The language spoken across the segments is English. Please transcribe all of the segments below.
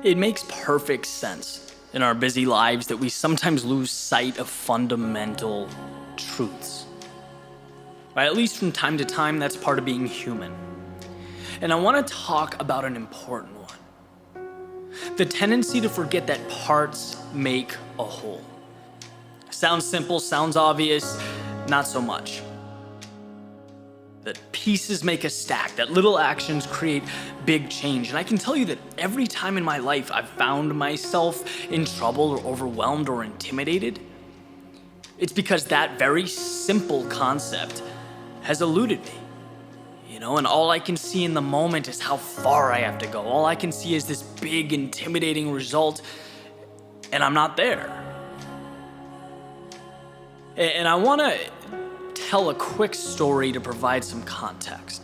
It makes perfect sense in our busy lives that we sometimes lose sight of fundamental truths. Right? At least from time to time, that's part of being human. And I want to talk about an important one. The tendency to forget that parts make a whole. Sounds simple, sounds obvious, not so much. That pieces make a stack, that little actions create big change. And I can tell you that every time in my life I've found myself in trouble or overwhelmed or intimidated, it's because that very simple concept has eluded me. And all I can see in the moment is how far I have to go. All I can see is this big, intimidating result, and I'm not there. And I want to tell a quick story to provide some context.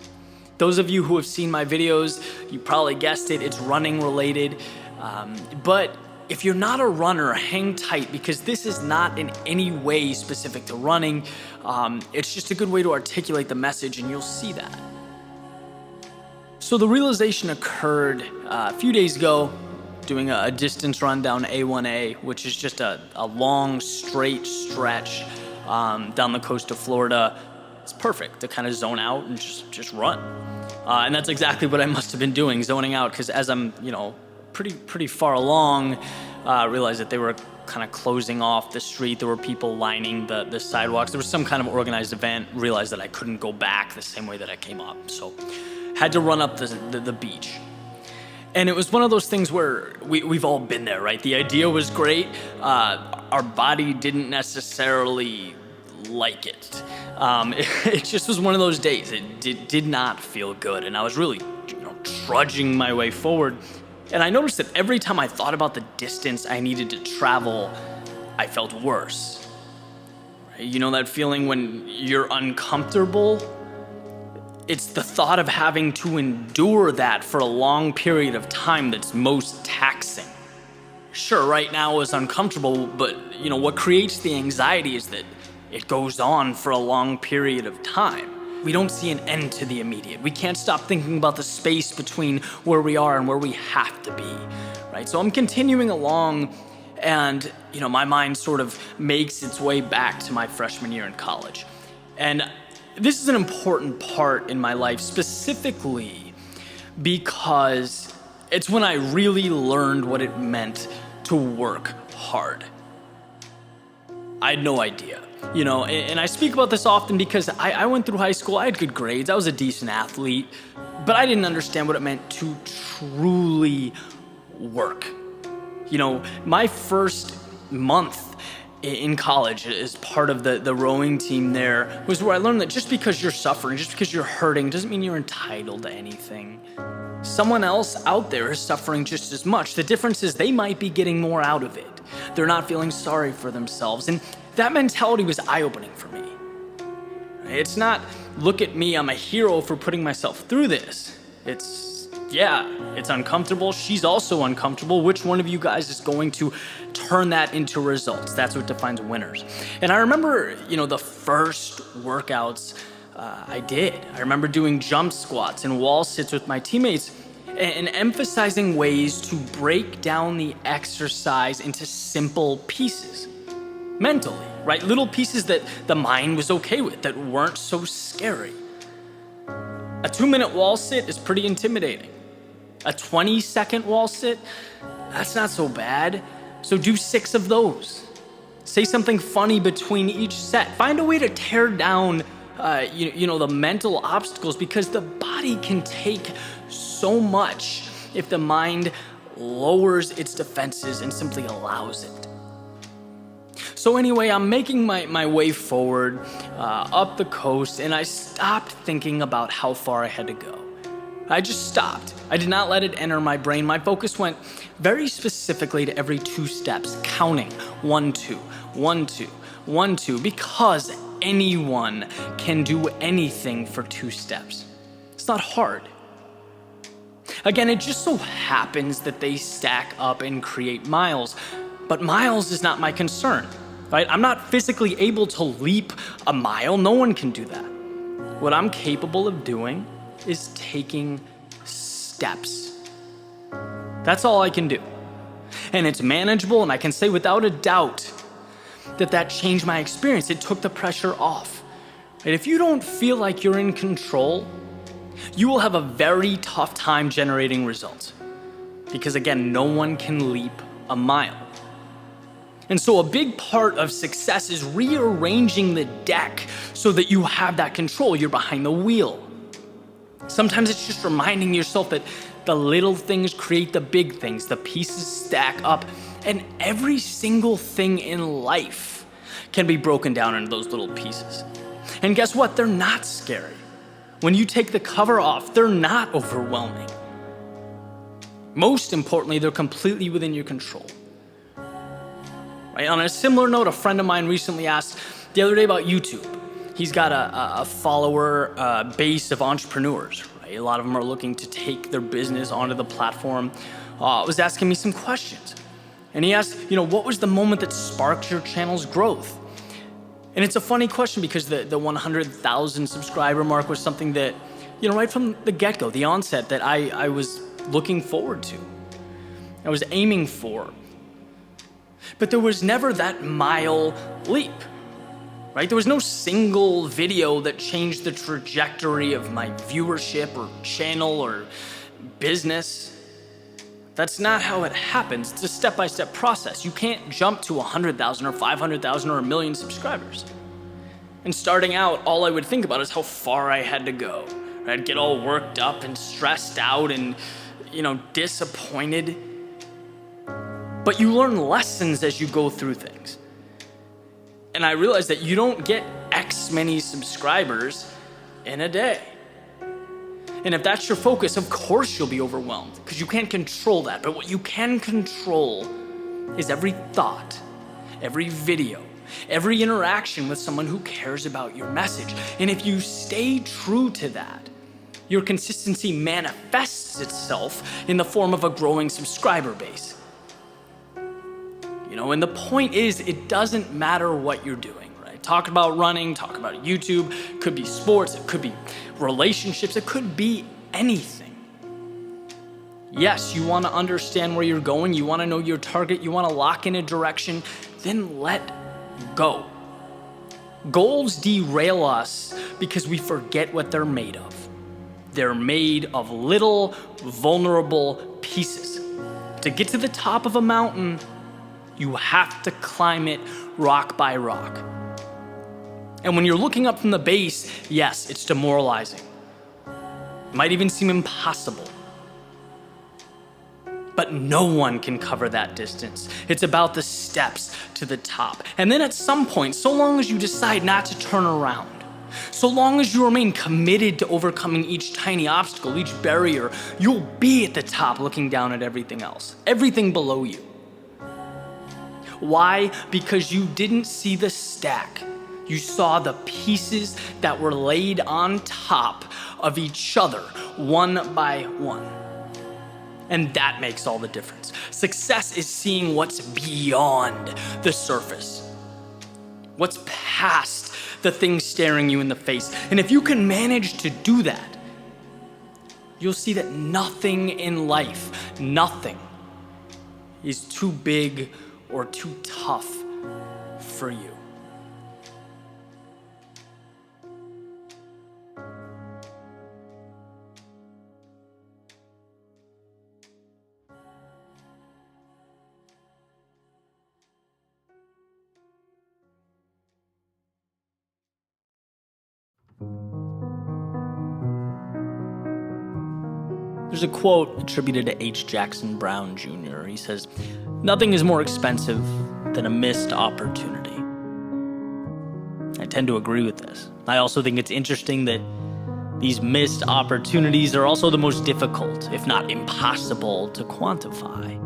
Those of you who have seen my videos, you probably guessed it, it's running related. But if you're not a runner, hang tight, because this is not in any way specific to running. It's just a good way to articulate the message, and you'll see that. So the realization occurred a few days ago doing a distance run down A1A, which is just a long, straight stretch down the coast of Florida. It's perfect to kind of zone out and just run. And that's exactly what I must have been doing, zoning out, because as I'm, pretty far along, I realized that they were kind of closing off the street. There were people lining the sidewalks. There was some kind of organized event. Realized that I couldn't go back the same way that I came up. So had to run up the beach. And it was one of those things where we've all been there, right? The idea was great. Our body didn't necessarily like it. It just was one of those days. It did not feel good. And I was really, trudging my way forward. And I noticed that every time I thought about the distance I needed to travel, I felt worse. Right? You know that feeling when you're uncomfortable? It's the thought of having to endure that for a long period of time that's most taxing. Sure, right now is uncomfortable, but what creates the anxiety is that it goes on for a long period of time. We don't see an end to the immediate. We can't stop thinking about the space between where we are and where we have to be, right? So I'm continuing along, and my mind sort of makes its way back to my freshman year in college. And this is an important part in my life, specifically because it's when I really learned what it meant to work hard. I had no idea, and I speak about this often because I went through high school, I had good grades, I was a decent athlete, but I didn't understand what it meant to truly work. My first month in college as part of the rowing team there was where I learned that just because you're suffering, just because you're hurting, doesn't mean you're entitled to anything. Someone else out there is suffering just as much. The difference is they might be getting more out of it. They're not feeling sorry for themselves. And that mentality was eye-opening for me. It's not, look at me, I'm a hero for putting myself through this. It's uncomfortable. She's also uncomfortable. Which one of you guys is going to turn that into results? That's what defines winners. And I remember, the first workouts I did. I remember doing jump squats and wall sits with my teammates and emphasizing ways to break down the exercise into simple pieces. Mentally, right? Little pieces that the mind was okay with, that weren't so scary. A 2-minute wall sit is pretty intimidating. A 20-second wall sit, that's not so bad. So do 6 of those. Say something funny between each set. Find a way to tear down, the mental obstacles, because the body can take so much if the mind lowers its defenses and simply allows it. So anyway, I'm making my way forward up the coast, and I stopped thinking about how far I had to go. I just stopped. I did not let it enter my brain. My focus went very specifically to every 2 steps, counting 1, 2, 1, 2, 1, 2, because anyone can do anything for 2 steps. It's not hard. Again, it just so happens that they stack up and create miles, but miles is not my concern, right? I'm not physically able to leap a mile. No one can do that. What I'm capable of doing is taking steps. That's all I can do. And it's manageable, and I can say without a doubt that changed my experience. It took the pressure off. And if you don't feel like you're in control, you will have a very tough time generating results. Because again, no one can leap a mile. And so a big part of success is rearranging the deck so that you have that control. You're behind the wheel. Sometimes it's just reminding yourself that the little things create the big things. The pieces stack up, and every single thing in life can be broken down into those little pieces. And guess what? They're not scary. When you take the cover off, they're not overwhelming. Most importantly, they're completely within your control. Right? On a similar note, a friend of mine recently asked the other day about YouTube. He's got a follower base of entrepreneurs. Right? A lot of them are looking to take their business onto the platform. Was asking me some questions. And he asked, what was the moment that sparked your channel's growth? And it's a funny question because the 100,000 subscriber mark was something that, right from the get-go, the onset, that I was looking forward to. I was aiming for. But there was never that mile leap, right? There was no single video that changed the trajectory of my viewership or channel or business. That's not how it happens. It's a step-by-step process. You can't jump to 100,000 or 500,000 or 1 million subscribers. And starting out, all I would think about is how far I had to go. I'd get all worked up and stressed out and, disappointed. But you learn lessons as you go through things. And I realized that you don't get X many subscribers in a day. And if that's your focus, of course you'll be overwhelmed because you can't control that. But what you can control is every thought, every video, every interaction with someone who cares about your message. And if you stay true to that, your consistency manifests itself in the form of a growing subscriber base. And the point is, it doesn't matter what you're doing, right? Talk about running, talk about YouTube, it could be sports, it could be relationships, it could be anything. Yes, you want to understand where you're going, you want to know your target, you want to lock in a direction, then let go. Goals derail us because we forget what they're made of. They're made of little vulnerable pieces. To get to the top of a mountain, you have to climb it rock by rock. And when you're looking up from the base, yes, it's demoralizing. It might even seem impossible. But no one can cover that distance. It's about the steps to the top. And then at some point, so long as you decide not to turn around, so long as you remain committed to overcoming each tiny obstacle, each barrier, you'll be at the top looking down at everything else, everything below you. Why? Because you didn't see the stack. You saw the pieces that were laid on top of each other, one by one. And that makes all the difference. Success is seeing what's beyond the surface, what's past the things staring you in the face. And if you can manage to do that, you'll see that nothing in life, nothing is too big or too tough for you. There's a quote attributed to H. Jackson Brown Jr. He says, "Nothing is more expensive than a missed opportunity." I tend to agree with this. I also think it's interesting that these missed opportunities are also the most difficult, if not impossible, to quantify.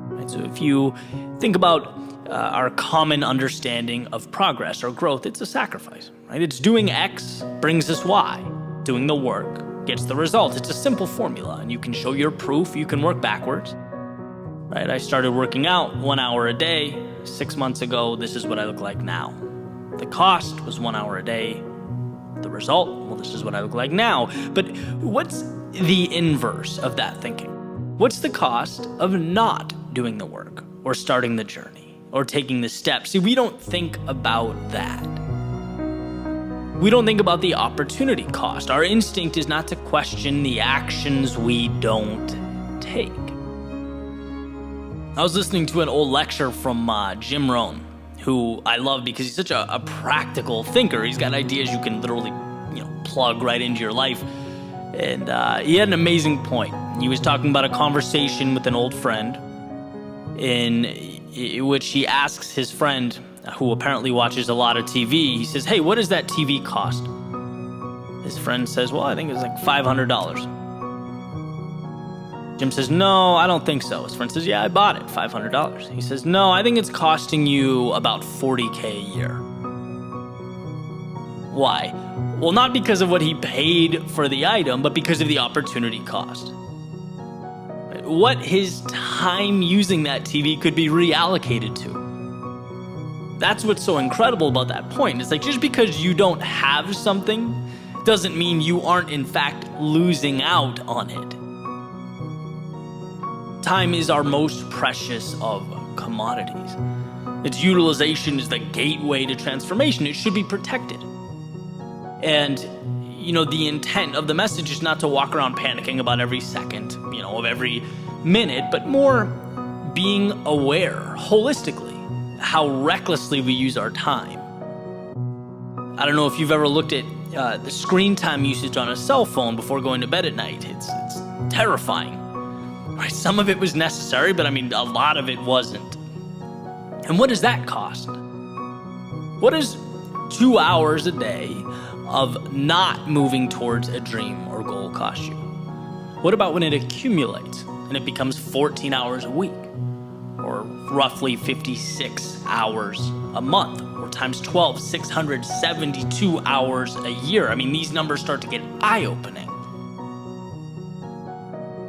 Right, so if you think about our common understanding of progress or growth, it's a sacrifice. Right? It's doing X brings us Y. Doing the work gets the result. It's a simple formula, and you can show your proof. You can work backwards. Right? I started working out 1 hour a day 6 months ago. This is what I look like now. The cost was 1 hour a day. The result, well, this is what I look like now. But what's the inverse of that thinking? What's the cost of not doing the work or starting the journey or taking the steps? See, we don't think about that. We don't think about the opportunity cost. Our instinct is not to question the actions we don't take. I was listening to an old lecture from Jim Rohn, who I love because he's such a practical thinker. He's got ideas you can literally, plug right into your life. And he had an amazing point. He was talking about a conversation with an old friend in which he asks his friend, who apparently watches a lot of TV, he says, "Hey, what does that TV cost?" His friend says, "Well, I think it's like $500. Jim says, "No, I don't think so." His friend says, "Yeah, I bought it, $500. He says, "No, I think it's costing you about $40K a year." Why? Well, not because of what he paid for the item, but because of the opportunity cost. What his time using that TV could be reallocated to. That's what's so incredible about that point. It's like, just because you don't have something doesn't mean you aren't in fact losing out on it. Time is our most precious of commodities. Its utilization is the gateway to transformation. It should be protected. And, the intent of the message is not to walk around panicking about every second, of every minute, but more being aware holistically how recklessly we use our time. I don't know if you've ever looked at the screen time usage on a cell phone before going to bed at night. It's terrifying. Right? Some of it was necessary, but a lot of it wasn't. And what does that cost? What does 2 hours a day of not moving towards a dream or goal cost you? What about when it accumulates and it becomes 14 hours a week, or roughly 56 hours a month, or times 12, 672 hours a year? These numbers start to get eye-opening.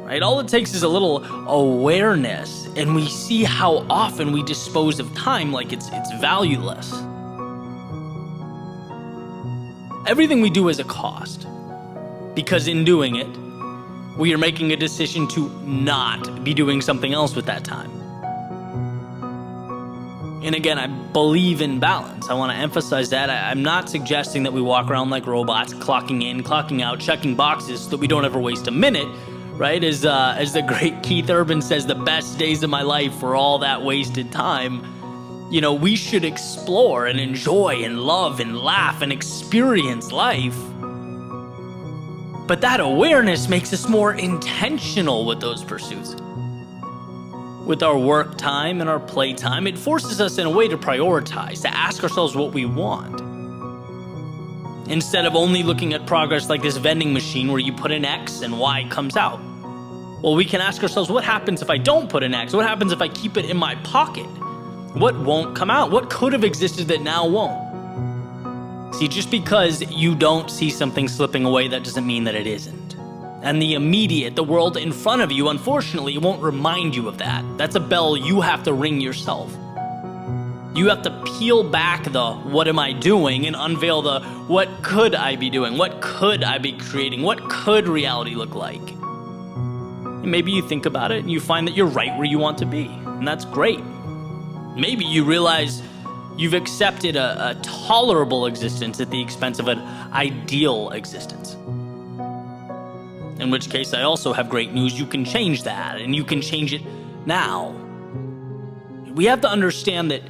Right? All it takes is a little awareness, and we see how often we dispose of time like it's valueless. Everything we do has a cost, because in doing it, we are making a decision to not be doing something else with that time. And again, I believe in balance. I want to emphasize that. I'm not suggesting that we walk around like robots, clocking in, clocking out, checking boxes so that we don't ever waste a minute, right? As the great Keith Urban says, the best days of my life were all that wasted time. We should explore and enjoy and love and laugh and experience life. But that awareness makes us more intentional with those pursuits. With our work time and our play time, it forces us in a way to prioritize, to ask ourselves what we want. Instead of only looking at progress like this vending machine where you put an X and Y comes out. Well, we can ask ourselves, what happens if I don't put an X? What happens if I keep it in my pocket? What won't come out? What could have existed that now won't? See, just because you don't see something slipping away, that doesn't mean that it isn't. And the immediate, the world in front of you, unfortunately, won't remind you of that. That's a bell you have to ring yourself. You have to peel back the what am I doing and unveil the what could I be doing? What could I be creating? What could reality look like? And maybe you think about it and you find that you're right where you want to be, and that's great. Maybe you realize you've accepted a tolerable existence at the expense of an ideal existence. In which case, I also have great news. You can change that, and you can change it now. We have to understand that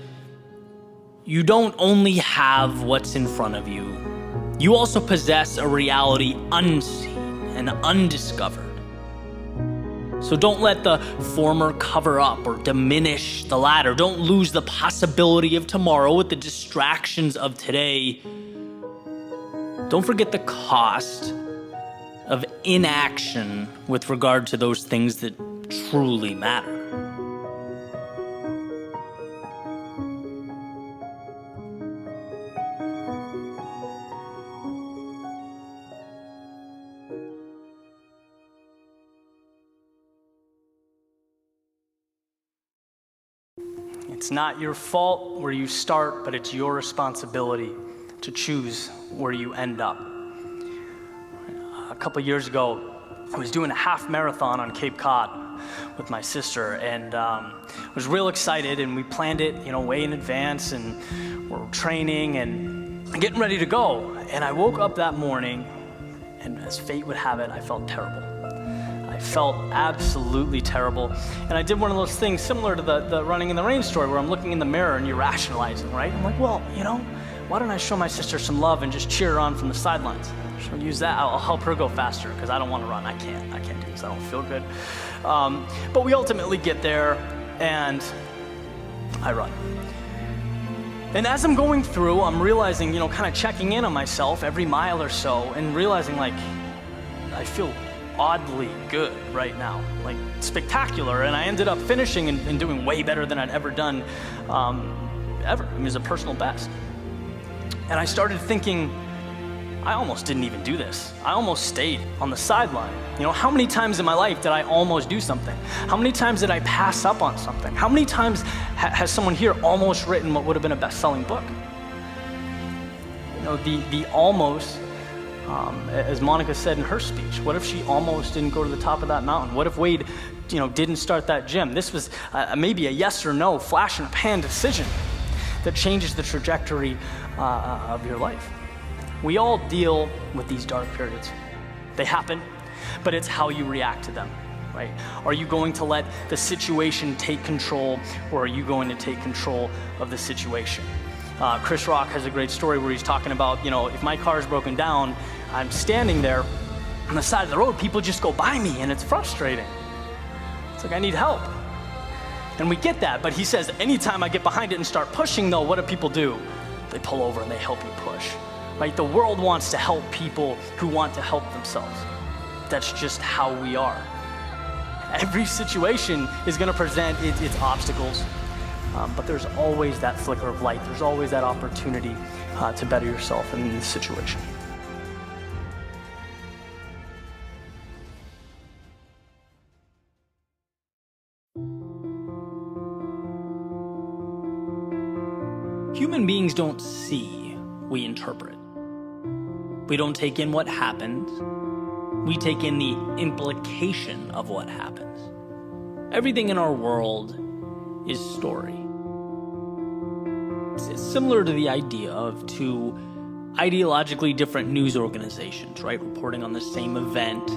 you don't only have what's in front of you, you also possess a reality unseen and undiscovered. So don't let the former cover up or diminish the latter. Don't lose the possibility of tomorrow with the distractions of today. Don't forget the cost of inaction with regard to those things that truly matter. It's not your fault where you start, but it's your responsibility to choose where you end up. A couple years ago, I was doing a half marathon on Cape Cod. with my sister, and was real excited, and we planned it, way in advance, and we're training and getting ready to go. And I woke up that morning, and as fate would have it, I felt terrible. I felt absolutely terrible. And I did one of those things similar to the running in the rain story, where I'm looking in the mirror and you're rationalizing, right? I'm like, well, why don't I show my sister some love and just cheer her on from the sidelines? She'll use that. I'll help her go faster because I don't want to run. I can't do this. I don't feel good. But we ultimately get there, and I run. And as I'm going through, I'm realizing, kind of checking in on myself every mile or so, and realizing, like, I feel oddly good right now, like spectacular. And I ended up finishing and doing way better than I'd ever done, ever. I mean, as a personal best. And I started thinking, I almost didn't even do this. I almost stayed on the sideline. How many times in my life did I almost do something? How many times did I pass up on something? How many times has someone here almost written what would have been a best-selling book? The almost, as Monica said in her speech, what if she almost didn't go to the top of that mountain? What if Wade, didn't start that gym? This was maybe a yes or no, flash in a pan decision that changes the trajectory of your life. We all deal with these dark periods. They happen, but it's how you react to them, right? Are you going to let the situation take control, or are you going to take control of the situation? Chris Rock has a great story where he's talking about, if my car is broken down, I'm standing there on the side of the road, people just go by me, and it's frustrating. It's like, I need help. And we get that, but he says, anytime I get behind it and start pushing, though, what do people do? They pull over and they help you push. Right? The world wants to help people who want to help themselves. That's just how we are. Every situation is going to present its obstacles, but there's always that flicker of light. There's always that opportunity to better yourself in this situation. Human beings don't see, we interpret. We don't take in what happens. We take in the implication of what happens. Everything in our world is story. It's similar to the idea of two ideologically different news organizations, right? Reporting on the same event.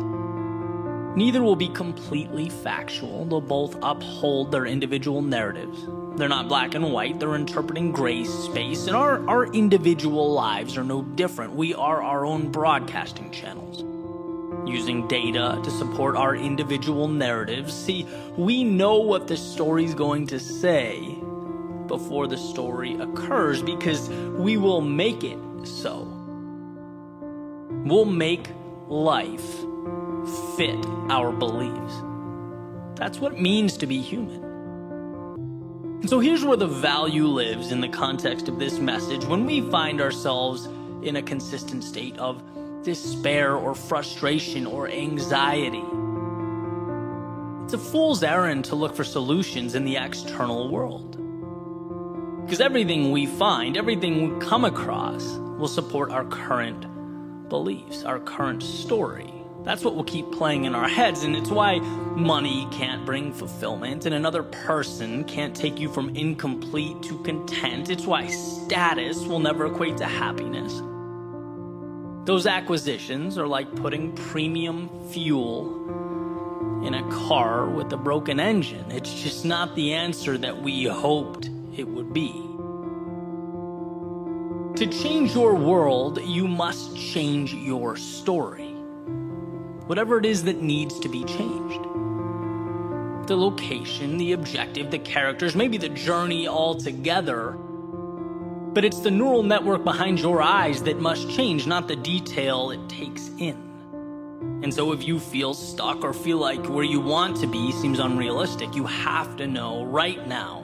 Neither will be completely factual. They'll both uphold their individual narratives. They're not black and white. They're interpreting gray space. And our individual lives are no different. We are our own broadcasting channels, using data to support our individual narratives. See, we know what the story's going to say before the story occurs, because we will make it so. We'll make life fit our beliefs. That's what it means to be human. And so here's where the value lives in the context of this message. When we find ourselves in a consistent state of despair or frustration or anxiety, it's a fool's errand to look for solutions in the external world. Because everything we find, everything we come across, will support our current beliefs, our current story. That's what will keep playing in our heads, and it's why money can't bring fulfillment, and another person can't take you from incomplete to content. It's why status will never equate to happiness. Those acquisitions are like putting premium fuel in a car with a broken engine. It's just not the answer that we hoped it would be. To change your world, you must change your story. Whatever it is that needs to be changed. The location, the objective, the characters, maybe the journey altogether. But it's the neural network behind your eyes that must change, not the detail it takes in. And so if you feel stuck or feel like where you want to be seems unrealistic, you have to know right now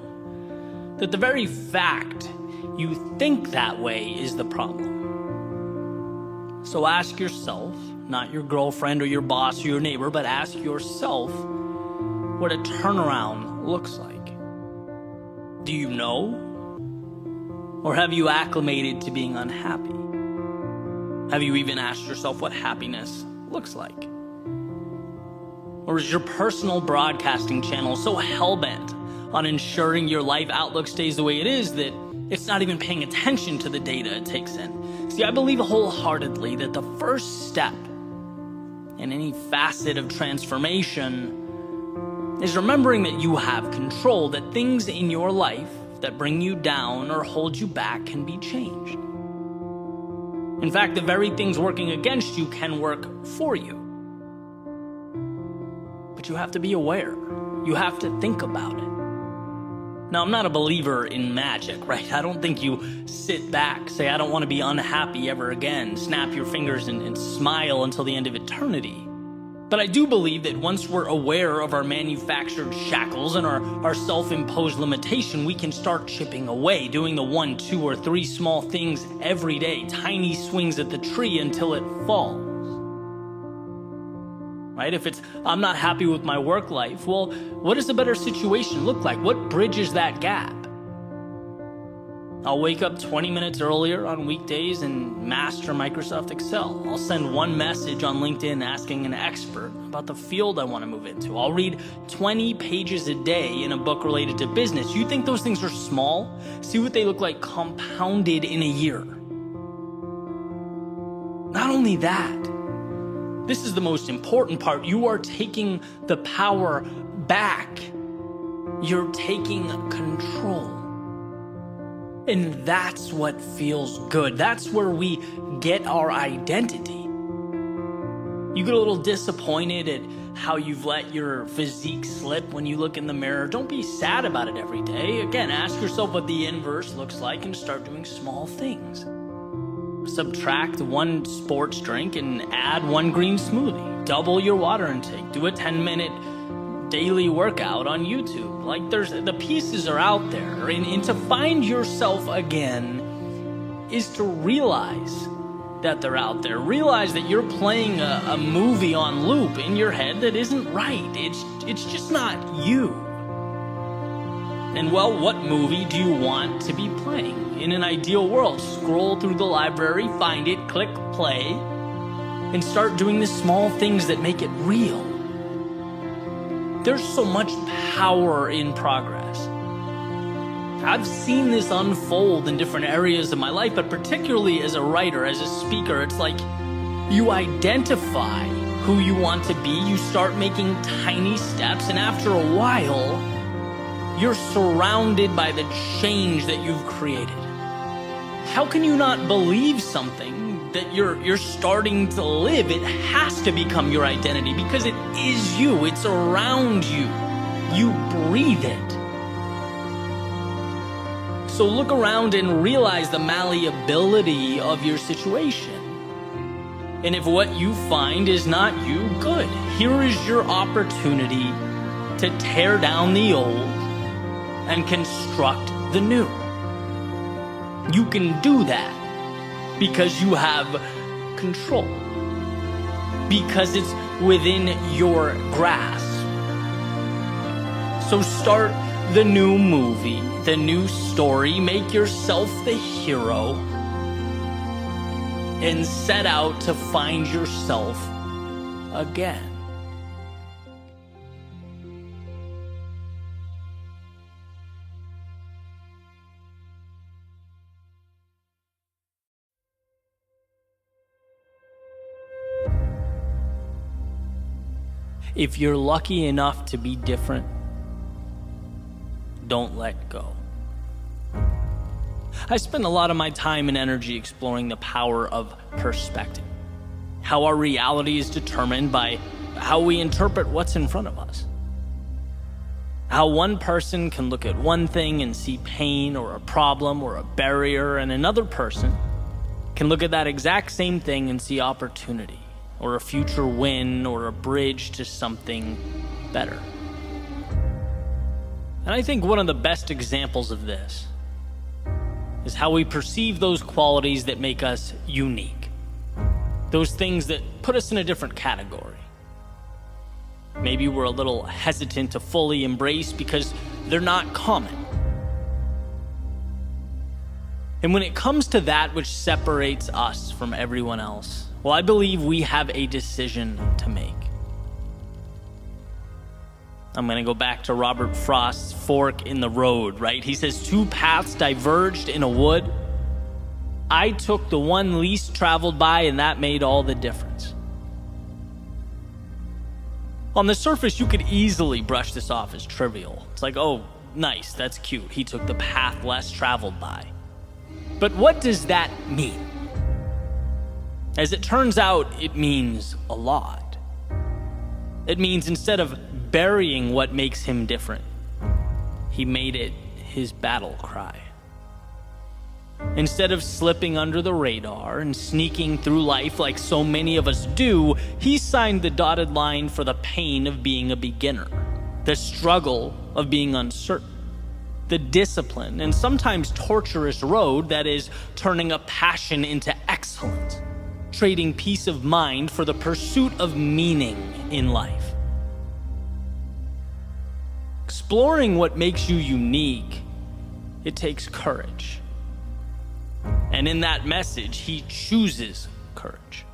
that the very fact you think that way is the problem. So ask yourself, not your girlfriend or your boss or your neighbor, but ask yourself what a turnaround looks like. Do you know? Or have you acclimated to being unhappy? Have you even asked yourself what happiness looks like? Or is your personal broadcasting channel so hell-bent on ensuring your life outlook stays the way it is that it's not even paying attention to the data it takes in? See, I believe wholeheartedly that the first step in any facet of transformation is remembering that you have control, that things in your life that bring you down or hold you back can be changed. In fact, the very things working against you can work for you. But you have to be aware. You have to think about it. Now, I'm not a believer in magic, right? I don't think you sit back, say, I don't want to be unhappy ever again, snap your fingers and smile until the end of eternity. But I do believe that once we're aware of our manufactured shackles and our self-imposed limitation, we can start chipping away, doing the 1, 2, or 3 small things every day, tiny swings at the tree until it falls. Right? If it's, I'm not happy with my work life, well, what does a better situation look like? What bridges that gap? I'll wake up 20 minutes earlier on weekdays and master Microsoft Excel. I'll send one message on LinkedIn asking an expert about the field I want to move into. I'll read 20 pages a day in a book related to business. You think those things are small? See what they look like compounded in a year. Not only that, this is the most important part. You are taking the power back. You're taking control. And that's what feels good. That's where we get our identity. You get a little disappointed at how you've let your physique slip when you look in the mirror. Don't be sad about it every day. Again, ask yourself what the inverse looks like and start doing small things. Subtract 1 sports drink and add 1 green smoothie. Double your water intake. Do a 10-minute daily workout on YouTube. Like, the pieces are out there. And to find yourself again is to realize that they're out there. Realize that you're playing a movie on loop in your head that isn't right. It's just not you. And well, what movie do you want to be playing? In an ideal world, scroll through the library, find it, click play, and start doing the small things that make it real. There's so much power in progress. I've seen this unfold in different areas of my life, but particularly as a writer, as a speaker, it's like you identify who you want to be, you start making tiny steps, and after a while, you're surrounded by the change that you've created. How can you not believe something that you're starting to live? It has to become your identity because it is you. It's around you. You breathe it. So look around and realize the malleability of your situation. And if what you find is not you, good. Here is your opportunity to tear down the old and construct the new. You can do that because you have control, because it's within your grasp. So start the new movie, the new story, make yourself the hero, and set out to find yourself again. If you're lucky enough to be different, don't let go. I spend a lot of my time and energy exploring the power of perspective, how our reality is determined by how we interpret what's in front of us. How one person can look at one thing and see pain or a problem or a barrier, and another person can look at that exact same thing and see opportunity, or a future win, or a bridge to something better. And I think one of the best examples of this is how we perceive those qualities that make us unique. Those things that put us in a different category. Maybe we're a little hesitant to fully embrace because they're not common. And when it comes to that which separates us from everyone else, well, I believe we have a decision to make. I'm going to go back to Robert Frost's fork in the road, right? He says, two paths diverged in a wood. I took the one least traveled by, and that made all the difference. On the surface, you could easily brush this off as trivial. It's like, oh, nice, that's cute. He took the path less traveled by. But what does that mean? As it turns out, it means a lot. It means instead of burying what makes him different, he made it his battle cry. Instead of slipping under the radar and sneaking through life like so many of us do, he signed the dotted line for the pain of being a beginner, the struggle of being uncertain, the discipline and sometimes torturous road that is turning a passion into excellence, trading peace of mind for the pursuit of meaning in life. Exploring what makes you unique, it takes courage. And in that message, he chooses courage.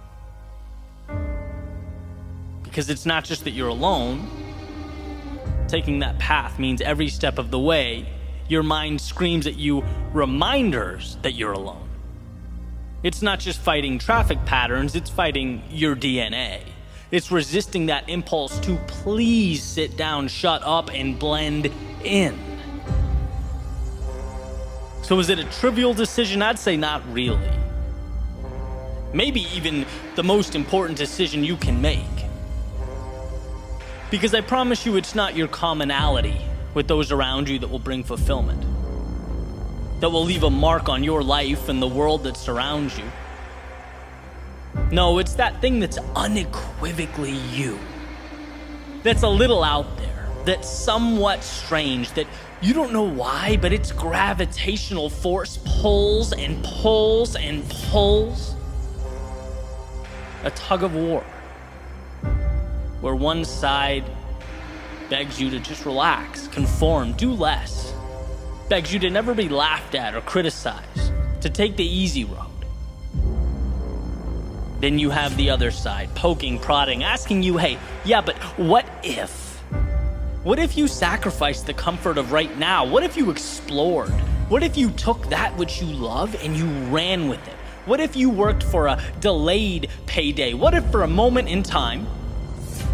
Because it's not just that you're alone. Taking that path means every step of the way, your mind screams at you reminders that you're alone. It's not just fighting traffic patterns, it's fighting your DNA. It's resisting that impulse to please sit down, shut up, and blend in. So is it a trivial decision? I'd say not really. Maybe even the most important decision you can make. Because I promise you it's not your commonality with those around you that will bring fulfillment, that will leave a mark on your life and the world that surrounds you. No, it's that thing that's unequivocally you, that's a little out there, that's somewhat strange, that you don't know why, but its gravitational force pulls and pulls and pulls. A tug of war, where one side begs you to just relax, conform, do less, begs you to never be laughed at or criticized, to take the easy road. Then you have the other side, poking, prodding, asking you, hey, yeah, but what if? What if you sacrificed the comfort of right now? What if you explored? What if you took that which you love and you ran with it? What if you worked for a delayed payday? What if for a moment in time,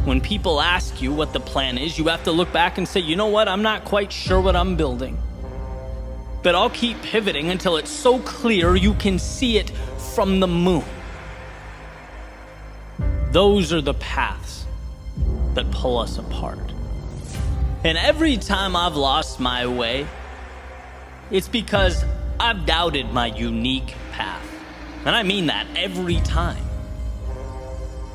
when people ask you what the plan is, you have to look back and say, you know what, I'm not quite sure what I'm building, but I'll keep pivoting until it's so clear you can see it from the moon. Those are the paths that pull us apart. And every time I've lost my way, it's because I've doubted my unique path. And I mean that every time.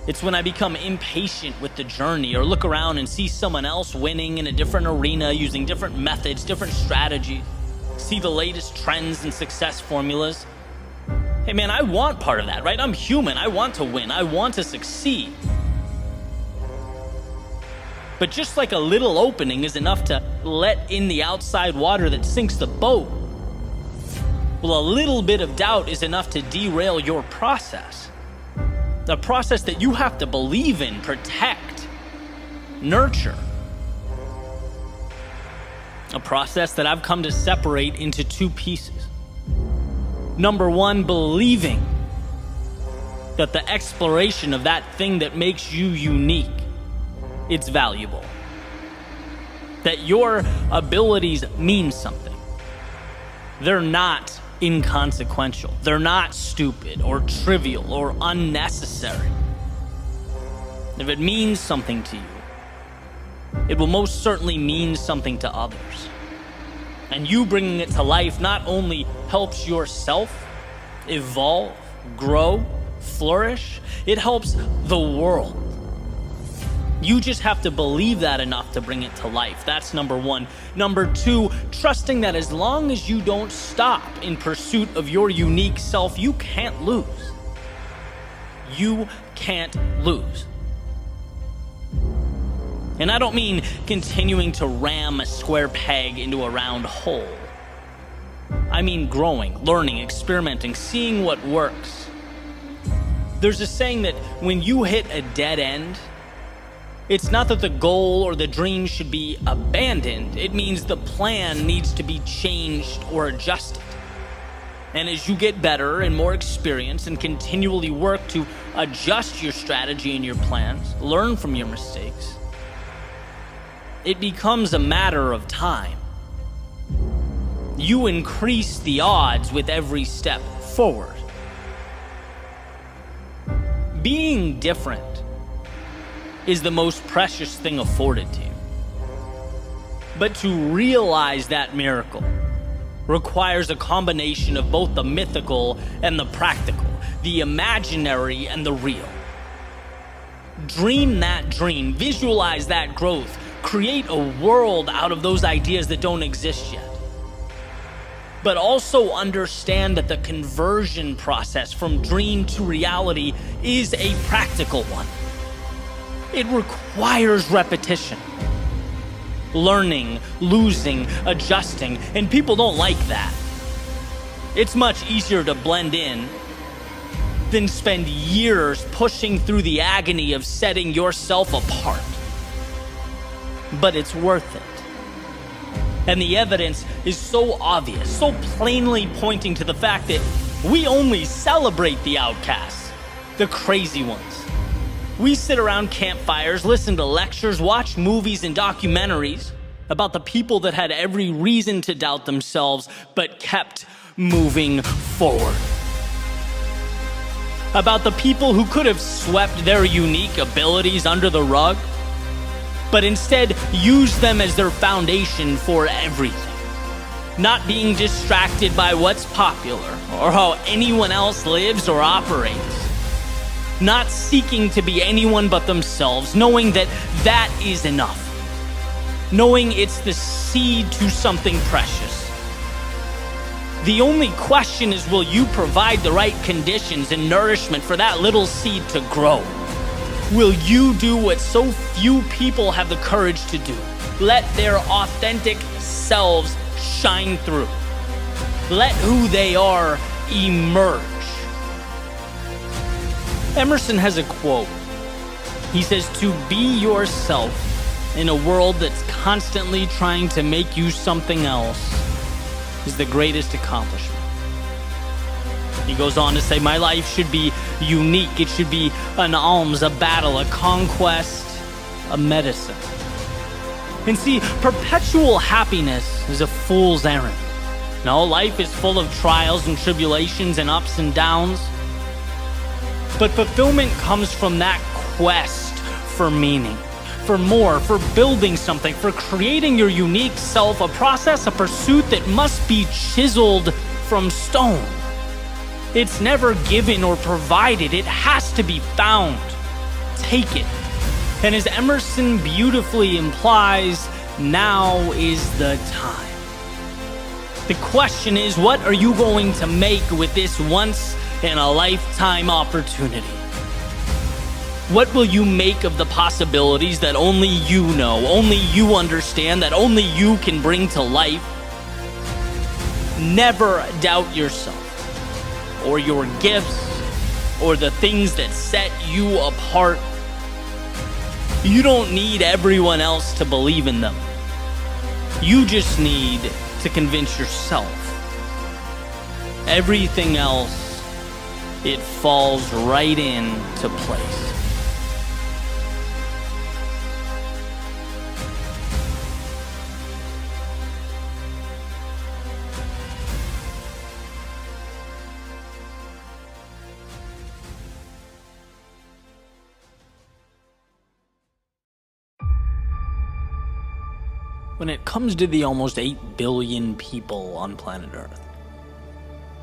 It's when I become impatient with the journey or look around and see someone else winning in a different arena using different methods, different strategies, see the latest trends and success formulas. Hey man, I want part of that, right? I'm human. I want to win. I want to succeed. But just like a little opening is enough to let in the outside water that sinks the boat, well, a little bit of doubt is enough to derail your process. A process that you have to believe in, protect, nurture. A process that I've come to separate into two pieces. Number one, believing that the exploration of that thing that makes you unique, it's valuable. That your abilities mean something. They're not inconsequential. They're not stupid or trivial or unnecessary. If it means something to you, it will most certainly mean something to others. And you bringing it to life not only helps yourself evolve, grow, flourish, it helps the world. You just have to believe that enough to bring it to life. That's number one. Number two, trusting that as long as you don't stop in pursuit of your unique self, you can't lose. You can't lose. And I don't mean continuing to ram a square peg into a round hole. I mean growing, learning, experimenting, seeing what works. There's a saying that when you hit a dead end, It's not that the goal or the dream should be abandoned. It means the plan needs to be changed or adjusted. And as you get better and more experienced and continually work to adjust your strategy and your plans, learn from your mistakes, it becomes a matter of time. You increase the odds with every step forward. Being different is the most precious thing afforded to you. But to realize that miracle requires a combination of both the mythical and the practical, the imaginary and the real. Dream that dream, visualize that growth, create a world out of those ideas that don't exist yet. But also understand that the conversion process from dream to reality is a practical one. It requires repetition. Learning, losing, adjusting, and people don't like that. It's much easier to blend in than spend years pushing through the agony of setting yourself apart. But it's worth it. And the evidence is so obvious, so plainly pointing to the fact that we only celebrate the outcasts, the crazy ones. We sit around campfires, listen to lectures, watch movies and documentaries about the people that had every reason to doubt themselves but kept moving forward. About the people who could have swept their unique abilities under the rug, but instead used them as their foundation for everything. Not being distracted by what's popular or how anyone else lives or operates. Not seeking to be anyone but themselves, knowing that that is enough. Knowing it's the seed to something precious. The only question is, will you provide the right conditions and nourishment for that little seed to grow? Will you do what so few people have the courage to do? Let their authentic selves shine through. Let who they are emerge. Emerson has a quote. He says, "To be yourself in a world that's constantly trying to make you something else is the greatest accomplishment." He goes on to say, "My life should be unique. It should be an alms, a battle, a conquest, a medicine." And see, perpetual happiness is a fool's errand. No, life is full of trials and tribulations and ups and downs. But fulfillment comes from that quest for meaning, for more, for building something, for creating your unique self, a process, a pursuit that must be chiseled from stone. It's never given or provided. It has to be found. Take it. And as Emerson beautifully implies, now is the time. The question is, what are you going to make with this once-in-a-lifetime opportunity? What will you make of the possibilities that only you know, only you understand, that only you can bring to life? Never doubt yourself, or your gifts, or the things that set you apart. You don't need everyone else to believe in them. You just need to convince yourself. Everything else, it falls right into place. When it comes to the almost 8 billion people on planet Earth,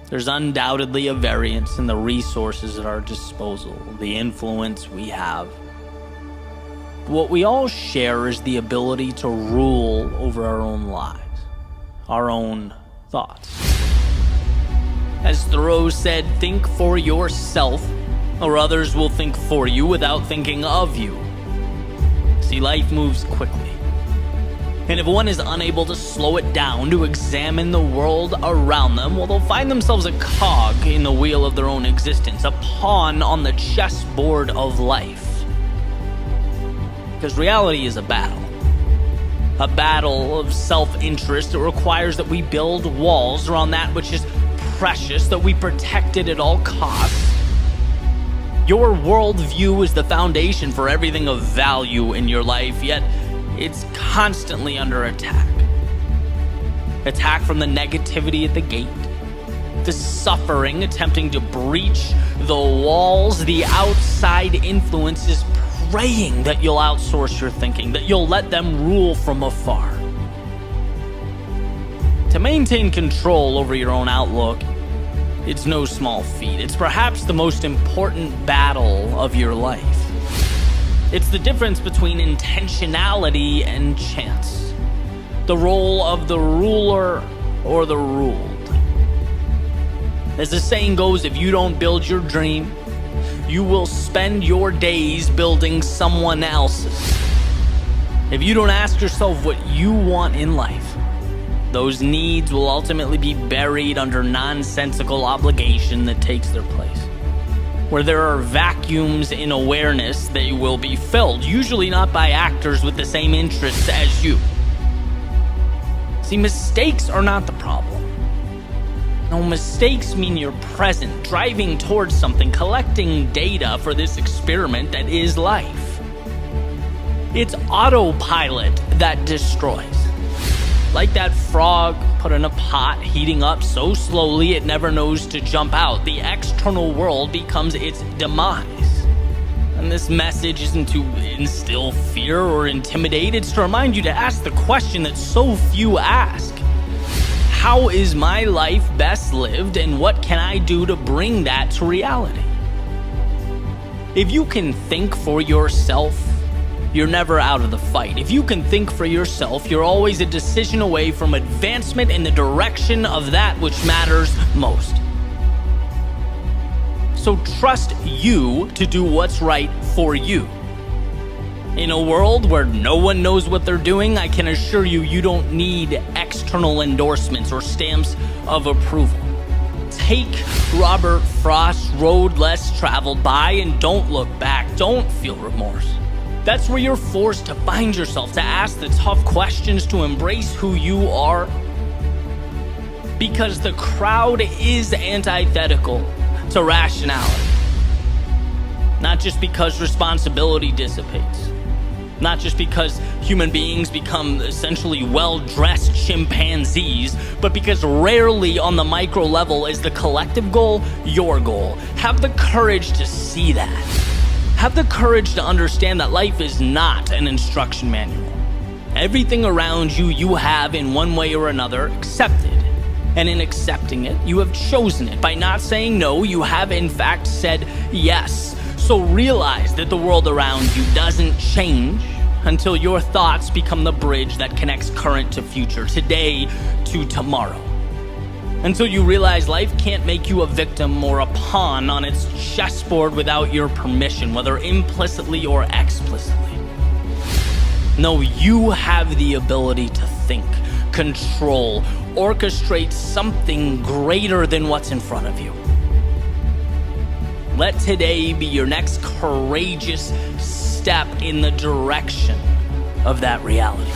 there's undoubtedly a variance in the resources at our disposal, the influence we have. What we all share is the ability to rule over our own lives, our own thoughts. As Thoreau said, think for yourself, or others will think for you without thinking of you. See, life moves quickly. And if one is unable to slow it down, to examine the world around them, well, they'll find themselves a cog in the wheel of their own existence, a pawn on the chessboard of life. because reality is a battle. A battle of self-interest that requires that we build walls around that which is precious, that we protect it at all costs. Your worldview is the foundation for everything of value in your life, yet it's constantly under attack. Attack from the negativity at the gate, the suffering attempting to breach the walls, the outside influences praying that you'll outsource your thinking, that you'll let them rule from afar. To maintain control over your own outlook, it's no small feat. It's perhaps the most important battle of your life. It's the difference between intentionality and chance, the role of the ruler or the ruled. As the saying goes, if you don't build your dream, you will spend your days building someone else's. If you don't ask yourself what you want in life, those needs will ultimately be buried under nonsensical obligation that takes their place. Where there are vacuums in awareness, they will be filled, usually not by actors with the same interests as you. See, mistakes are not the problem. No, mistakes mean you're present, driving towards something, collecting data for this experiment that is life. It's autopilot that destroys. Like that frog put in a pot, heating up so slowly it never knows to jump out. The external world becomes its demise. And this message isn't to instill fear or intimidate, it's to remind you to ask the question that so few ask. How is my life best lived, and what can I do to bring that to reality? If you can think for yourself, you're never out of the fight. If you can think for yourself, you're always a decision away from advancement in the direction of that which matters most. So trust you to do what's right for you. In a world where no one knows what they're doing, I can assure you, you don't need external endorsements or stamps of approval. Take Robert Frost's road less traveled by and don't look back. Don't feel remorse. That's where you're forced to find yourself, to ask the tough questions, to embrace who you are. Because the crowd is antithetical to rationality. Not just because responsibility dissipates. Not just because human beings become essentially well-dressed chimpanzees, but because rarely on the micro level is the collective goal your goal. Have the courage to see that. Have the courage to understand that life is not an instruction manual. Everything around you, you have in one way or another accepted. And in accepting it, you have chosen it. By not saying no, you have in fact said yes. So realize that the world around you doesn't change until your thoughts become the bridge that connects current to future, today to tomorrow. Until you realize life can't make you a victim or a pawn on its chessboard without your permission, whether implicitly or explicitly. No, you have the ability to think, control, orchestrate something greater than what's in front of you. Let today be your next courageous step in the direction of that reality.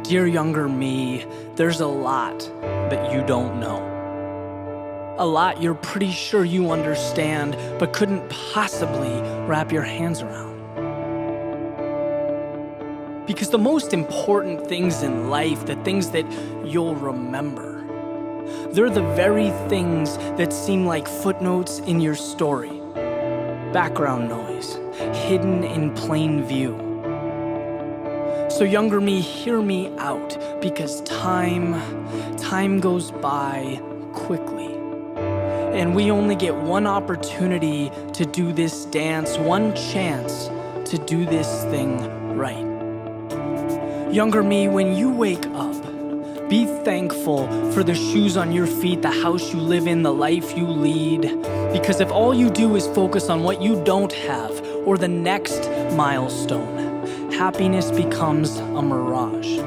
Dear younger me, there's a lot that you don't know. A lot you're pretty sure you understand, but couldn't possibly wrap your hands around. Because the most important things in life, the things that you'll remember, they're the very things that seem like footnotes in your story. Background noise, hidden in plain view. So younger me, hear me out, because time goes by quickly. And we only get one opportunity to do this dance, one chance to do this thing right. Younger me, when you wake up, Be thankful for the shoes on your feet, the house you live in, the life you lead. Because if all you do is focus on what you don't have or the next milestone, happiness becomes a mirage.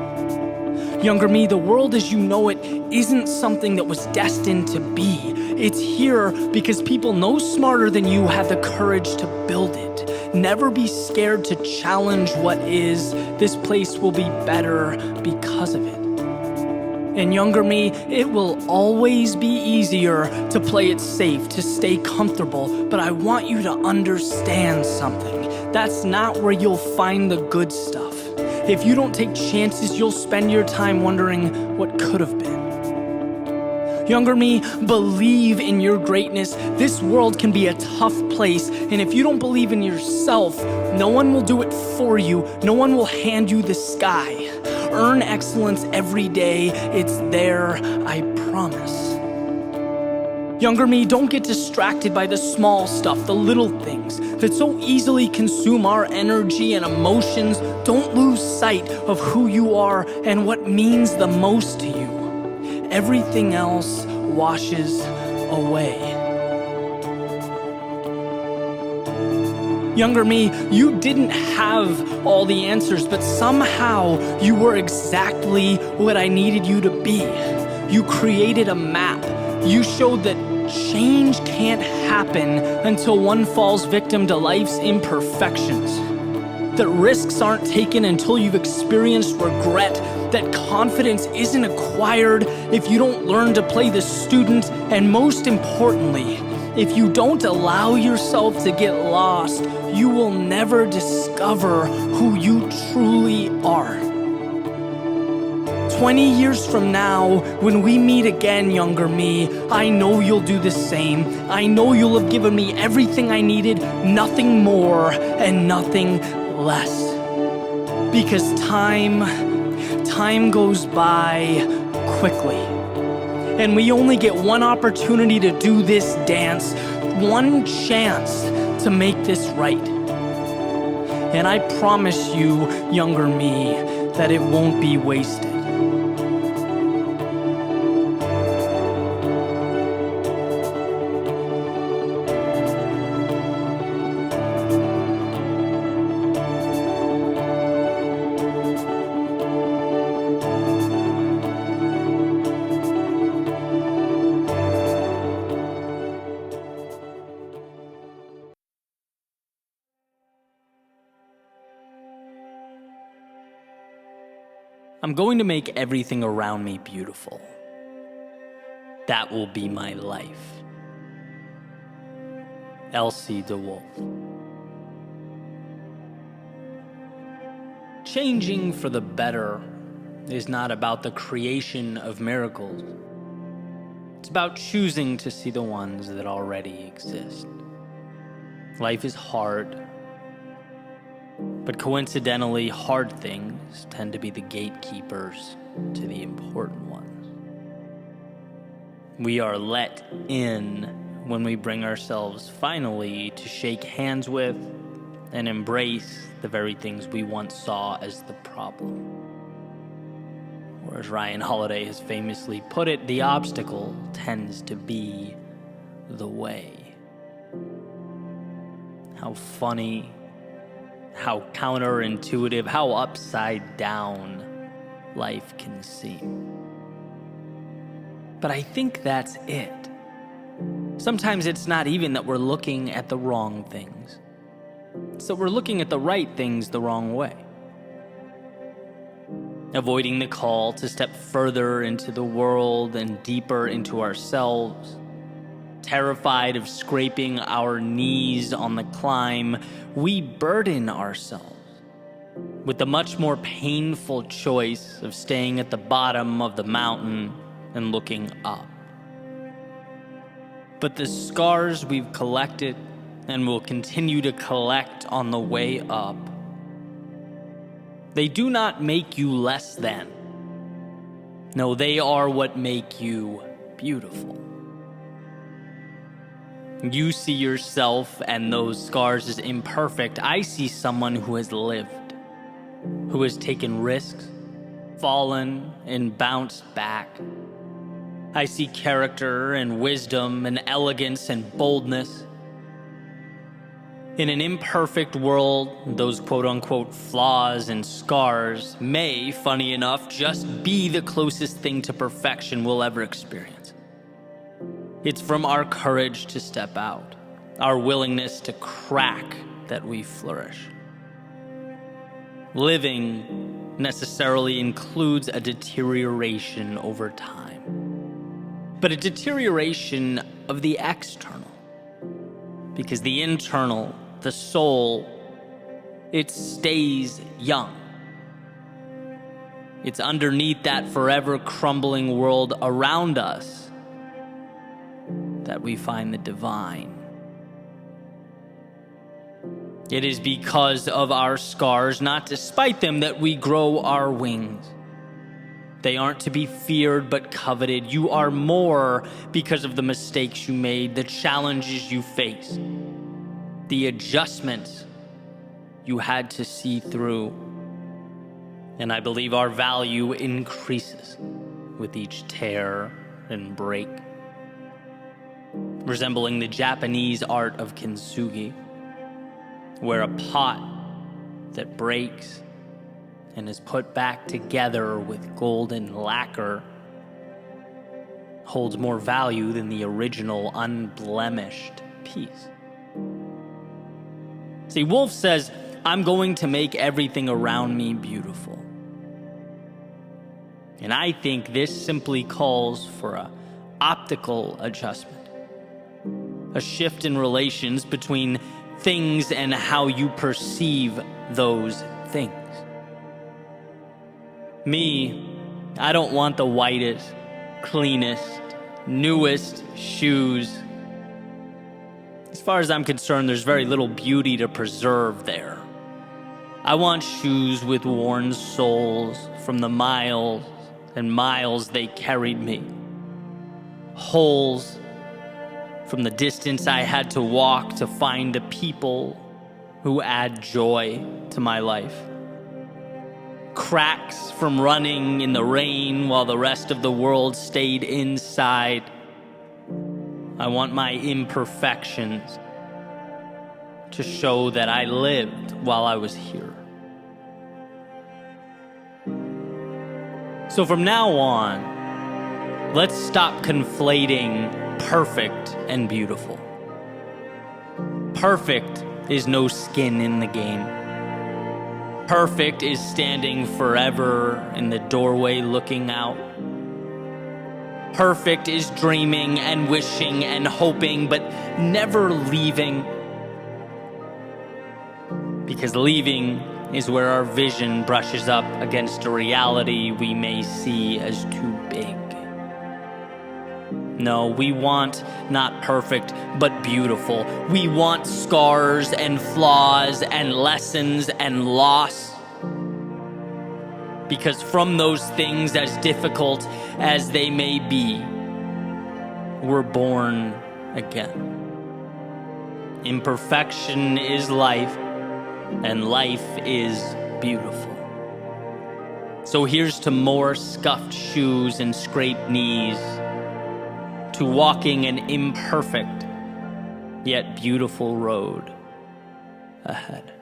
Younger me, the world as you know it isn't something that was destined to be. It's here because people no smarter than you have the courage to build it. Never be scared to challenge what is. This place will be better because of it. And younger me, it will always be easier to play it safe, to stay comfortable, but I want you to understand something. That's not where you'll find the good stuff. If you don't take chances, you'll spend your time wondering what could have been. Younger me, believe in your greatness. This world can be a tough place, and if you don't believe in yourself, no one will do it for you. No one will hand you the sky. Earn excellence every day. It's there, I promise. Younger me, don't get distracted by the small stuff, the little things that so easily consume our energy and emotions. Don't lose sight of who you are and what means the most to you. Everything else washes away. Younger me, you didn't have all the answers, but somehow you were exactly what I needed you to be. You created a map. You showed that change can't happen until one falls victim to life's imperfections. That risks aren't taken until you've experienced regret. That confidence isn't acquired if you don't learn to play the student. And most importantly, if you don't allow yourself to get lost, you will never discover who you truly are. 20 years from now, when we meet again, younger me, I know you'll do the same. I know you'll have given me everything I needed, nothing more and nothing less. Because time goes by quickly. And we only get one opportunity to do this dance, one chance to make this right. And I promise you, younger me, that it won't be wasted. I'm going to make everything around me beautiful. That will be my life. Elsie DeWolf. Changing for the better is not about the creation of miracles. It's about choosing to see the ones that already exist. Life is hard. But coincidentally, hard things tend to be the gatekeepers to the important ones. We are let in when we bring ourselves finally to shake hands with and embrace the very things we once saw as the problem. Or as Ryan Holiday has famously put it, the obstacle tends to be the way. How funny. How counterintuitive, how upside down life can seem. But I think that's it. Sometimes it's not even that we're looking at the wrong things. It's that we're looking at the right things the wrong way. Avoiding the call to step further into the world and deeper into ourselves. Terrified of scraping our knees on the climb, we burden ourselves with the much more painful choice of staying at the bottom of the mountain and looking up. But the scars we've collected and will continue to collect on the way up, they do not make you less than. No, they are what make you beautiful. You see yourself and those scars as imperfect. I see someone who has lived, who has taken risks, fallen and bounced back. I see character and wisdom and elegance and boldness. In an imperfect world, those quote-unquote flaws and scars may, funny enough, just be the closest thing to perfection we'll ever experience. It's from our courage to step out, our willingness to crack, that we flourish. Living necessarily includes a deterioration over time, but a deterioration of the external, because the internal, the soul, it stays young. It's underneath that forever crumbling world around us that we find the divine. It is because of our scars, not despite them, that we grow our wings. They aren't to be feared but coveted. You are more because of the mistakes you made, the challenges you faced, the adjustments you had to see through. And I believe our value increases with each tear and break, resembling the Japanese art of kintsugi, where a pot that breaks and is put back together with golden lacquer holds more value than the original unblemished piece. See, Wolf says, I'm going to make everything around me beautiful. And I think this simply calls for an optical adjustment, a shift in relations between things and how you perceive those things. Me, I don't want the whitest, cleanest, newest shoes. As far as I'm concerned, there's very little beauty to preserve there. I want shoes with worn soles from the miles and miles they carried me. Holes from the distance I had to walk to find the people who add joy to my life. Cracks from running in the rain while the rest of the world stayed inside. I want my imperfections to show that I lived while I was here. So from now on, let's stop conflating perfect and beautiful. Perfect is no skin in the game. Perfect is standing forever in the doorway looking out. Perfect is dreaming and wishing and hoping, but never leaving. Because leaving is where our vision brushes up against a reality we may see as too big. No, we want not perfect, but beautiful. We want scars and flaws and lessons and loss. Because from those things, as difficult as they may be, we're born again. Imperfection is life, and life is beautiful. So here's to more scuffed shoes and scraped knees, to walking an imperfect yet beautiful road ahead.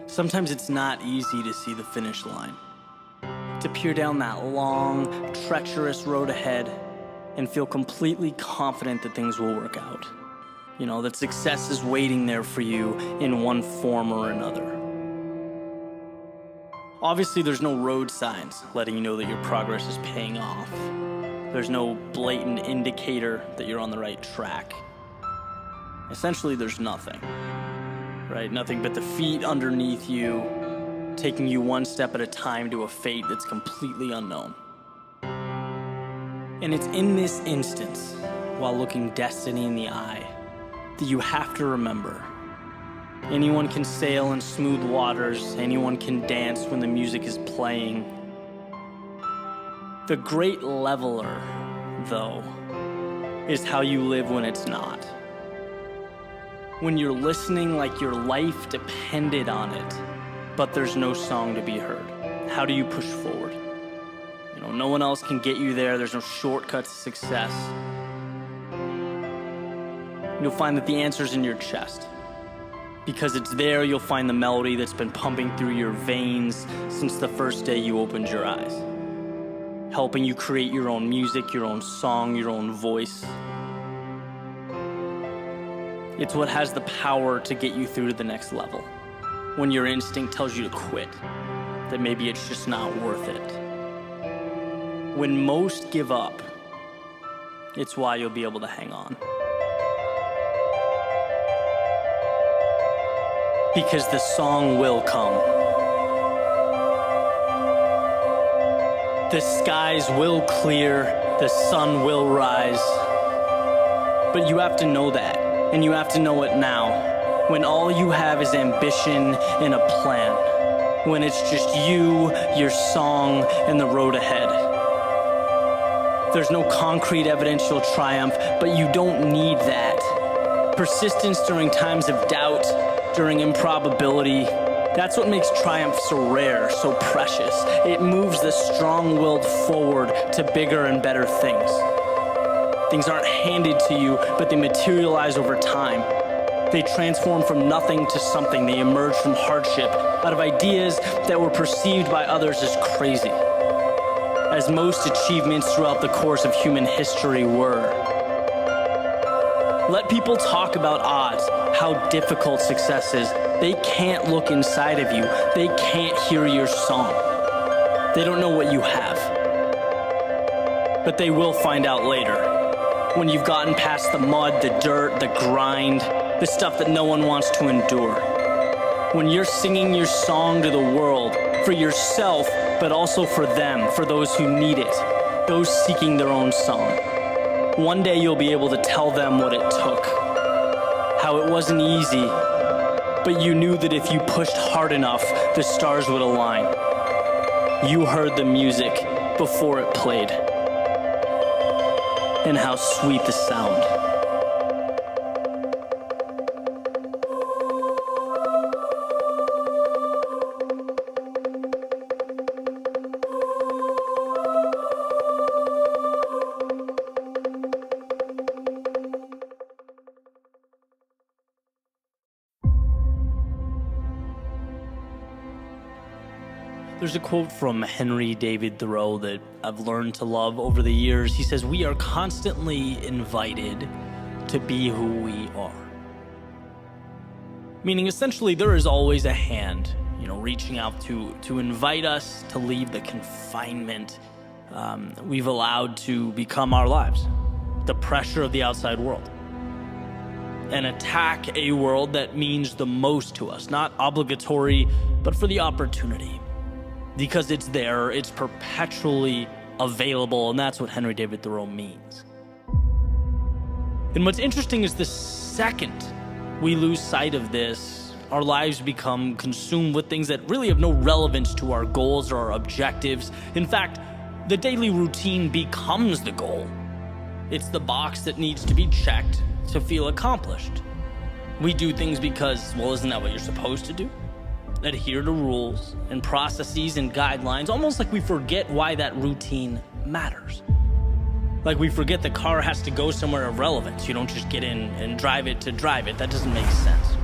Sometimes it's not easy to see the finish line, to peer down that long, treacherous road ahead and feel completely confident that things will work out. You know, that success is waiting there for you in one form or another. Obviously, there's no road signs letting you know that your progress is paying off. There's no blatant indicator that you're on the right track. Essentially, there's nothing. right? Nothing but the feet underneath you, taking you one step at a time to a fate that's completely unknown. And it's in this instance, while looking destiny in the eye, that you have to remember, anyone can sail in smooth waters, anyone can dance when the music is playing. The great leveler, though, is how you live when it's not. When you're listening like your life depended on it, but there's no song to be heard. How do you push forward? No one else can get you there. There's no shortcut to success. You'll find that the answer's in your chest. Because it's there you'll find the melody that's been pumping through your veins since the first day you opened your eyes, helping you create your own music, your own song, your own voice. It's what has the power to get you through to the next level. When your instinct tells you to quit, that maybe it's just not worth it. When most give up, it's why you'll be able to hang on. Because the song will come. The skies will clear, the sun will rise. But you have to know that, and you have to know it now, when all you have is ambition and a plan. When it's just you, your song, and the road ahead. There's no concrete evidential triumph, but you don't need that. Persistence during times of doubt, during improbability, that's what makes triumph so rare, so precious. It moves the strong-willed forward to bigger and better things. Things aren't handed to you, but they materialize over time. They transform from nothing to something. They emerge from hardship, out of ideas that were perceived by others as crazy, as most achievements throughout the course of human history were. Let people talk about odds, how difficult success is. They can't look inside of you. They can't hear your song. They don't know what you have. But they will find out later, when you've gotten past the mud, the dirt, the grind, the stuff that no one wants to endure. When you're singing your song to the world, for yourself, but also for them, for those who need it, those seeking their own song. One day you'll be able to tell them what it took, how it wasn't easy, but you knew that if you pushed hard enough, the stars would align. You heard the music before it played, and how sweet the sound. There's a quote from Henry David Thoreau that I've learned to love over the years. He says, "We are constantly invited to be who we are." Meaning, essentially, there is always a hand, reaching out to invite us to leave the confinement we've allowed to become our lives, the pressure of the outside world, and attack a world that means the most to us, not obligatory, but for the opportunity. Because it's there, it's perpetually available, and that's what Henry David Thoreau means. And what's interesting is the second we lose sight of this, our lives become consumed with things that really have no relevance to our goals or our objectives. In fact, the daily routine becomes the goal. It's the box that needs to be checked to feel accomplished. We do things because, well, isn't that what you're supposed to do? Adhere to rules and processes and guidelines, almost like we forget why that routine matters. Like we forget the car has to go somewhere of relevance. You don't just get in and drive it to drive it. That doesn't make sense.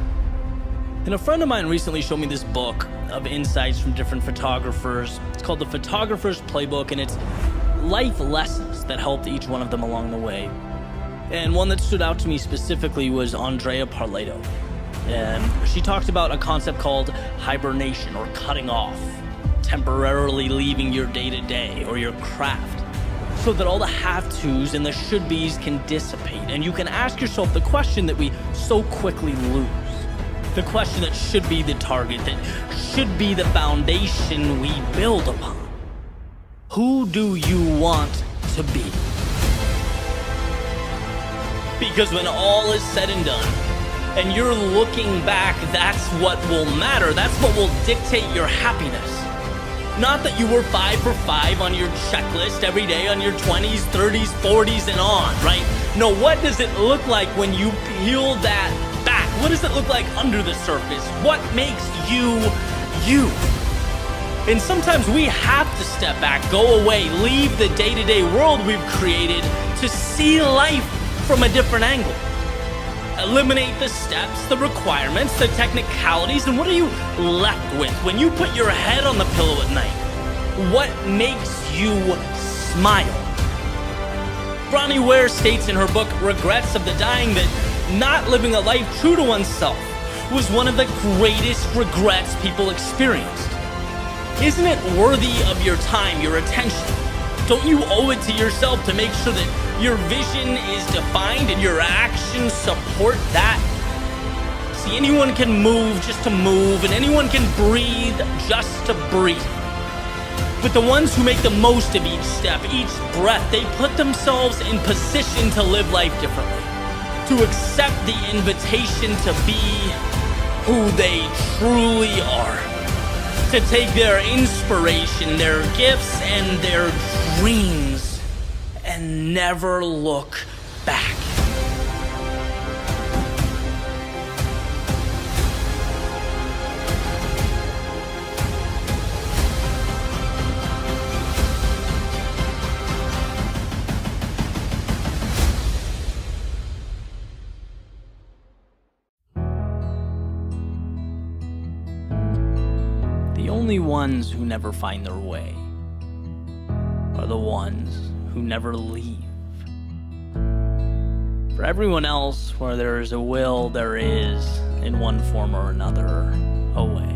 And a friend of mine recently showed me this book of insights from different photographers. It's called The Photographer's Playbook, and it's life lessons that helped each one of them along the way. And one that stood out to me specifically was Andrea Parleto. And she talked about a concept called hibernation, or cutting off, temporarily leaving your day-to-day or your craft, so that all the have-tos and the should-bes can dissipate, and you can ask yourself the question that we so quickly lose. The question that should be the target, that should be the foundation we build upon. Who do you want to be? Because when all is said and done, and you're looking back, that's what will matter. That's what will dictate your happiness. Not that you were 5 for 5 on your checklist every day on your 20s, 30s, 40s, and on, right? No, what does it look like when you peel that back? What does it look like under the surface? What makes you, you? And sometimes we have to step back, go away, leave the day-to-day world we've created to see life from a different angle. Eliminate the steps, the requirements, the technicalities, and what are you left with when you put your head on the pillow at night? What makes you smile? Bronnie Ware states in her book, Regrets of the Dying, that not living a life true to oneself was one of the greatest regrets people experienced. Isn't it worthy of your time, your attention? Don't you owe it to yourself to make sure that your vision is defined and your actions support that? See, anyone can move just to move, and anyone can breathe just to breathe. But the ones who make the most of each step, each breath, they put themselves in position to live life differently, to accept the invitation to be who they truly are, to take their inspiration, their gifts, and their dreams and never look back. The only ones who never find their way are the ones who never leave. For everyone else, where there is a will, there is, in one form or another, a way.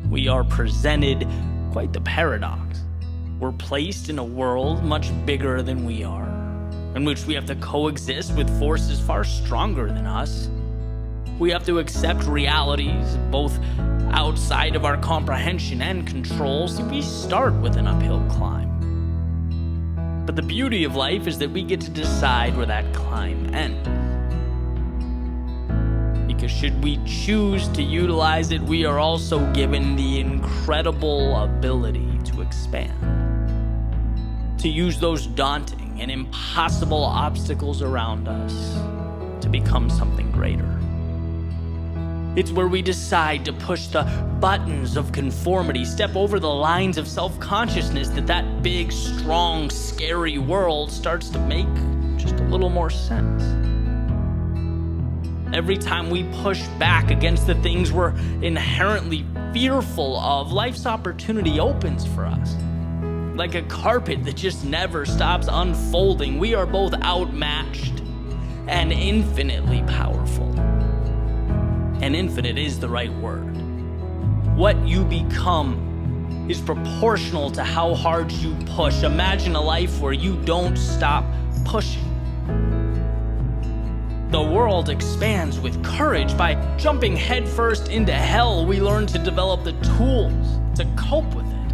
We are presented quite the paradox. We're placed in a world much bigger than we are, in which we have to coexist with forces far stronger than us. We have to accept realities both outside of our comprehension and control. See, we start with an uphill climb. But the beauty of life is that we get to decide where that climb ends. Because should we choose to utilize it, we are also given the incredible ability to expand. To use those daunting and impossible obstacles around us to become something greater. It's where we decide to push the buttons of conformity, step over the lines of self-consciousness, that big, strong, scary world starts to make just a little more sense. Every time we push back against the things we're inherently fearful of, life's opportunity opens for us. Like a carpet that just never stops unfolding, we are both outmatched and infinitely powerful. And infinite is the right word. What you become is proportional to how hard you push. Imagine a life where you don't stop pushing. The world expands with courage. By jumping headfirst into hell, we learn to develop the tools to cope with it.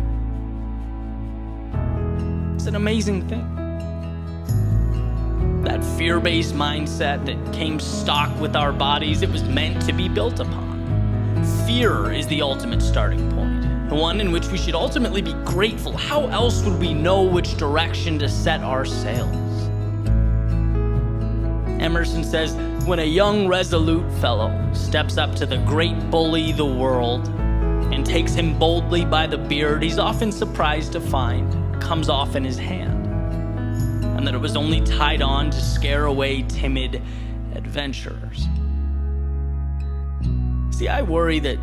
It's an amazing thing. That fear-based mindset that came stock with our bodies, it was meant to be built upon. Fear is the ultimate starting point, the one in which we should ultimately be grateful. How else would we know which direction to set our sails? Emerson says, when a young resolute fellow steps up to the great bully the world and takes him boldly by the beard, he's often surprised to find it comes off in his hand, and that it was only tied on to scare away timid adventurers. See, I worry that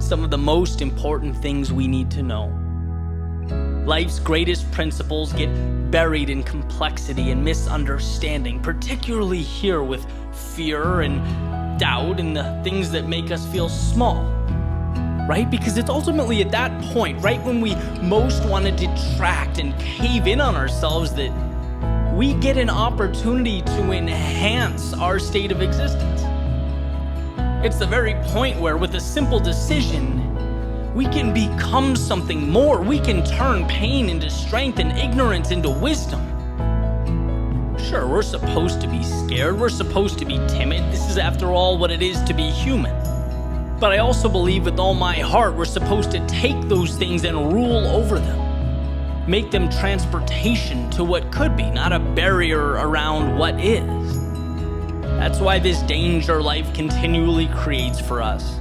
some of the most important things we need to know, life's greatest principles, get buried in complexity and misunderstanding, particularly here with fear and doubt and the things that make us feel small, right? Because it's ultimately at that point, right when we most want to detract and cave in on ourselves, that we get an opportunity to enhance our state of existence. It's the very point where, with a simple decision, we can become something more. We can turn pain into strength and ignorance into wisdom. Sure, we're supposed to be scared. We're supposed to be timid. This is, after all, what it is to be human. But I also believe with all my heart we're supposed to take those things and rule over them. Make them transportation to what could be, not a barrier around what is. That's why this danger life continually creates for us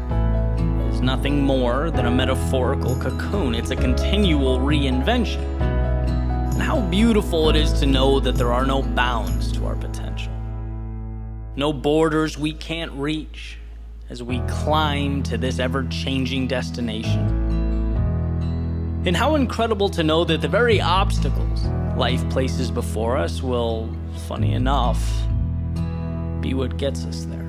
is nothing more than a metaphorical cocoon. It's a continual reinvention. And how beautiful it is to know that there are no bounds to our potential. No borders we can't reach as we climb to this ever-changing destination. And how incredible to know that the very obstacles life places before us will, funny enough, be what gets us there.